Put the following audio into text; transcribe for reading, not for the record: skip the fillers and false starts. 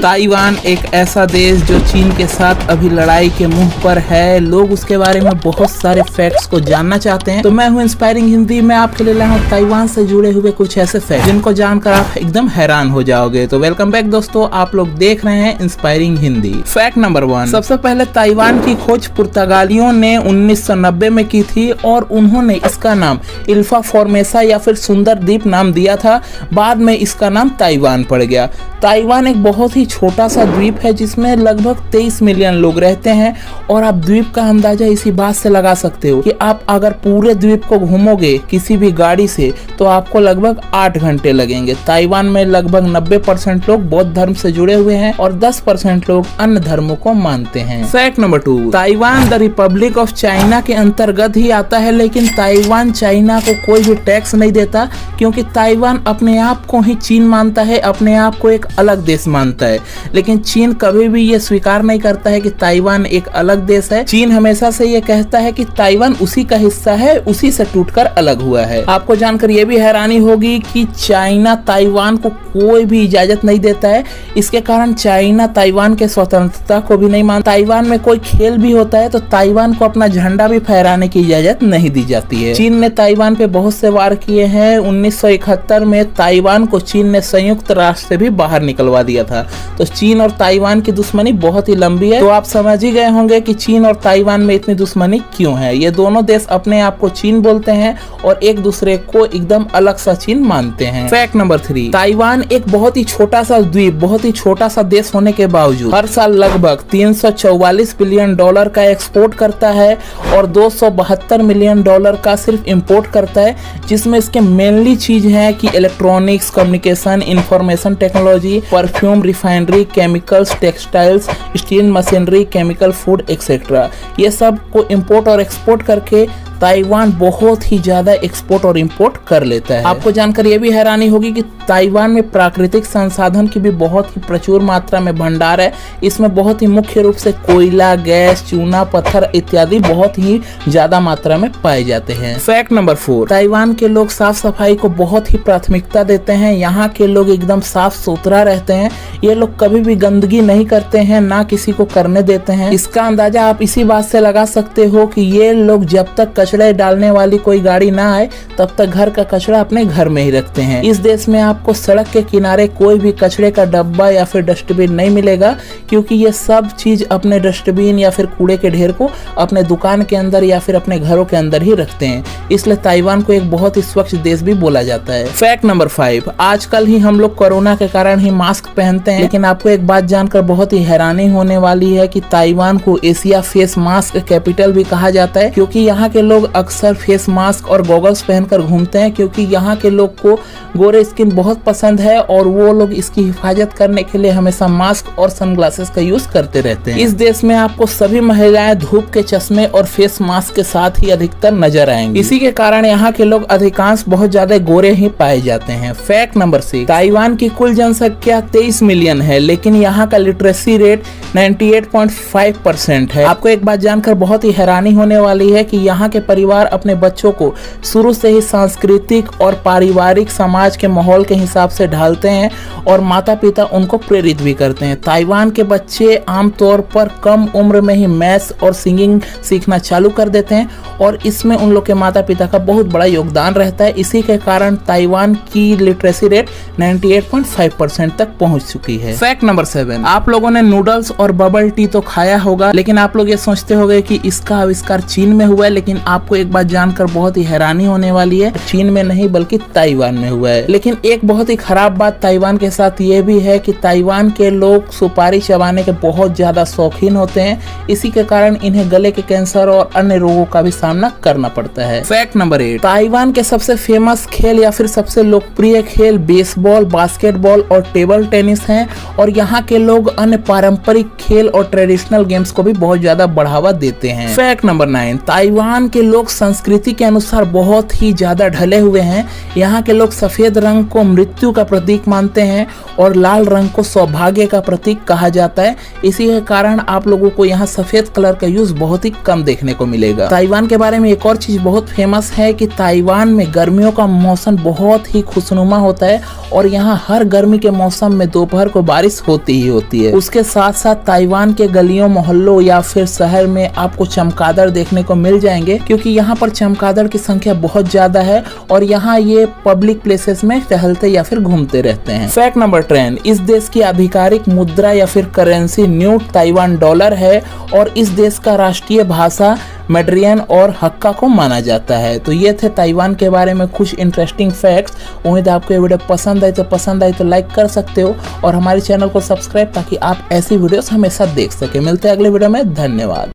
Taiwan एक ऐसा देश जो चीन के साथ अभी लड़ाई के मुंह पर है। लोग उसके बारे में बहुत सारे फैक्ट्स को जानना चाहते हैं, तो मैं हूं इंस्पायरिंग हिंदी में आपके लिए लाया हूं ताइवान से जुड़े हुए कुछ ऐसे फैक्ट जिनको जानकर आप एकदम हैरान हो जाओगे। तो वेलकम बैक दोस्तों, आप लोग देख रहे हैं इंस्पायरिंग हिंदी। फैक्ट नंबर 1, सबसे पहले ताइवान की खोज पुर्तगालियों ने 1990 में की थी और उन्होंने इसका नाम इल्फा फॉर्मेसा या फिर सुंदर द्वीप नाम दिया था। बाद में इसका नाम ताइवान पड़ गया। ताइवान एक बहुत ही छोटा सा द्वीप है जिसमें लगभग 23 मिलियन लोग रहते हैं और आप द्वीप का अंदाजा इसी बात से लगा सकते हो कि आप अगर पूरे द्वीप को घूमोगे किसी भी गाड़ी से तो आपको लगभग 8 घंटे लगेंगे। ताइवान में लगभग 90% लोग बौद्ध धर्म से जुड़े हुए हैं और 10% लोग अन्य धर्मों को मानते हैं। Fact number 2, Taiwan the Republic of China के अंतर्गत ही आता है, लेकिन ताइवान चाइना को कोई भी टैक्स नहीं देता क्योंकि ताइवान अपने आप को ही चीन मानता है, अपने आप को एक अलग देश मानता है। लेकिन चीन कभी भी ये स्वीकार नहीं करता है कि ताइवान एक अलग देश है। चीन हमेशा से ये कहता है कि ताइवान उसी का हिस्सा है, उसी से टूटकर अलग हुआ है। आपको जानकर ये भी हैरानी होगी कि चाइना ताइवान को कोई भी इजाजत नहीं देता है। इसके कारण चाइना ताइवान के स्वतंत्रता को भी नहीं मानता। ताइवान में कोई खेल भी होता है तो ताइवान को अपना झंडा भी फहराने की इजाजत नहीं दी जाती है। चीन ने ताइवान पे बहुत से वार किए हैं। 1971 में ताइवान को चीन ने संयुक्त राष्ट्र से भी बाहर निकलवा दिया था। तो चीन और ताइवान की दुश्मनी बहुत ही लंबी है। तो आप समझ ही गए होंगे कि चीन और ताइवान में इतनी दुश्मनी क्यों है। ये दोनों देश अपने आप को चीन बोलते हैं और एक दूसरे को एकदम अलग सा चीन मानते हैं। फैक्ट नंबर 3, ताइवान एक बहुत ही छोटा सा द्वीप, बहुत ही छोटा सा देश होने के बावजूद हर साल लगभग 344 बिलियन डॉलर का एक्सपोर्ट करता है और 272 मिलियन डॉलर का सिर्फ इंपोर्ट करता है, जिसमें इसके मेनली चीज है कि electronics, communication, information technology, perfume, refinery, chemicals, textiles, steel machinery, chemical, food etcetera. ये सब को इंपोर्ट और एक्सपोर्ट करके ताइवान बहुत ही ज्यादा एक्सपोर्ट और इंपोर्ट कर लेता है। आपको जानकर यह भी हैरानी होगी कि ताइवान में प्राकृतिक संसाधन की भी बहुत ही प्रचुर मात्रा में भंडार है। इसमें बहुत ही मुख्य रूप से कोयला, गैस, चूना, पत्थर इत्यादि बहुत ही ज्यादा मात्रा में पाए जाते हैं। फैक्ट नंबर 4, ताइवान के लोग साफ सफाई को बहुत ही प्राथमिकता देते हैं। यहाँ के लोग एकदम साफ सुथरा रहते हैं। ये लोग कभी भी गंदगी नहीं करते हैं, ना किसी को करने देते हैं। इसका अंदाजा आप इसी बात से लगा सकते हो कि ये लोग जब तक कचड़े डालने वाली कोई गाड़ी ना आए तब तक घर का कचरा अपने घर में ही रखते हैं। इस देश में आपको सड़क के किनारे कोई भी कचरे का डब्बा या फिर डस्टबिन नहीं मिलेगा क्योंकि ये सब चीज अपने डस्टबिन या फिर कूड़े के ढेर को अपने दुकान के अंदर या फिर अपने घरों के अंदर ही रखते हैं। इसलिए ताइवान को एक बहुत ही स्वच्छ देश भी बोला जाता है। फैक्ट नंबर 5, आजकल ही हम लोग कोरोना के कारण ही मास्क पहनते हैं, लेकिन आपको एक बात जानकर बहुत ही हैरानी होने वाली है कि ताइवान को एशिया फेस मास्क कैपिटल भी कहा जाता है क्योंकि यहाँ के लोग अक्सर फेस मास्क और गॉगल्स पहनकर घूमते हैं क्योंकि यहाँ के लोग को गोरे स्किन बहुत पसंद है और वो लोग इसकी हिफाजत करने के लिए हमेशा मास्क और सनग्लासेस का यूज करते रहते हैं। इस देश में आपको सभी महिलाएं धूप के चश्मे और फेस मास्क के साथ ही अधिकतर नजर आएंगी। इसी के कारण यहाँ के लोग अधिकांश बहुत ज्यादा गोरे ही पाए जाते हैं। फैक्ट नंबर 6, ताइवान की कुल जनसंख्या 23 मिलियन है, लेकिन यहाँ का लिटरेसी रेट 98.5% है। आपको एक बात जानकर बहुत ही हैरानी होने वाली है कि यहाँ के परिवार अपने बच्चों को शुरू से ही सांस्कृतिक और पारिवारिक समाज के माहौल के हिसाब से ढालते हैं और माता पिता उनको प्रेरित भी करते हैं। ताइवान के बच्चे आमतौर पर कम उम्र में ही मैथ्स और सिंगिंग सीखना चालू कर देते हैं और इसमें उन लोग के माता पिता का बहुत बड़ा योगदान रहता है। इसी के कारण ताइवान की लिटरेसी रेट 98.5% तक पहुंच चुकी है। फैक्ट नंबर 7, आप लोगों ने नूडल्स और बबल टी तो खाया होगा, लेकिन आप लोग ये सोचते होंगे कि इसका आविष्कार चीन में हुआ है, लेकिन आपको एक बात जानकर बहुत ही हैरानी होने वाली है, चीन में नहीं बल्कि ताइवान में हुआ है। लेकिन एक बहुत ही खराब बात ताइवान के साथ ये भी है कि ताइवान के लोग सुपारी चबाने के बहुत ज्यादा शौकीन होते हैं। इसी के कारण इन्हें गले के कैंसर और अन्य रोगों का भी सामना करना पड़ता है। फैक्ट नंबर 8, ताइवान के सबसे फेमस खेल या फिर सबसे लोकप्रिय खेल बेसबॉल, बास्केटबॉल और टेबल टेनिस हैं और यहाँ के लोग अन्य पारंपरिक खेल और ट्रेडिशनल गेम्स को भी बहुत ज्यादा बढ़ावा देते हैं। फैक्ट नंबर 9, ताइवान के लोग संस्कृति के अनुसार बहुत ही ज्यादा ढले हुए हैं। यहाँ के लोग सफेद रंग को मृत्यु का प्रतीक मानते हैं और लाल रंग को सौभाग्य का प्रतीक कहा जाता है। इसी के कारण आप लोगों को यहाँ सफेद कलर का यूज बहुत ही कम देखने को मिलेगा। ताइवान के बारे में एक और चीज बहुत फेमस है कि ताइवान में गर्मियों का मौसम बहुत ही खुशनुमा होता है और यहाँ हर गर्मी के मौसम में दोपहर को बारिश होती ही होती है। उसके साथ साथ ताइवान के गलियों मोहल्लों या फिर शहर में आपको चमगादड़ देखने को मिल जाएंगे, क्योंकि यहाँ पर चमगादड़ की संख्या बहुत ज्यादा है और यहाँ ये पब्लिक प्लेसेस में टहलते या फिर घूमते रहते हैं। फैक्ट नंबर 10, इस देश की आधिकारिक मुद्रा या फिर करेंसी न्यू ताइवान डॉलर है और इस देश का राष्ट्रीय भाषा मैड्रियन और हक्का को माना जाता है। तो ये थे ताइवान के बारे में कुछ इंटरेस्टिंग फैक्ट्स। उम्मीद है आपको ये वीडियो पसंद आई तो लाइक कर सकते हो और हमारे चैनल को सब्सक्राइब, ताकि आप ऐसी वीडियोस हमेशा देख सके। मिलते हैं अगले वीडियो में, धन्यवाद।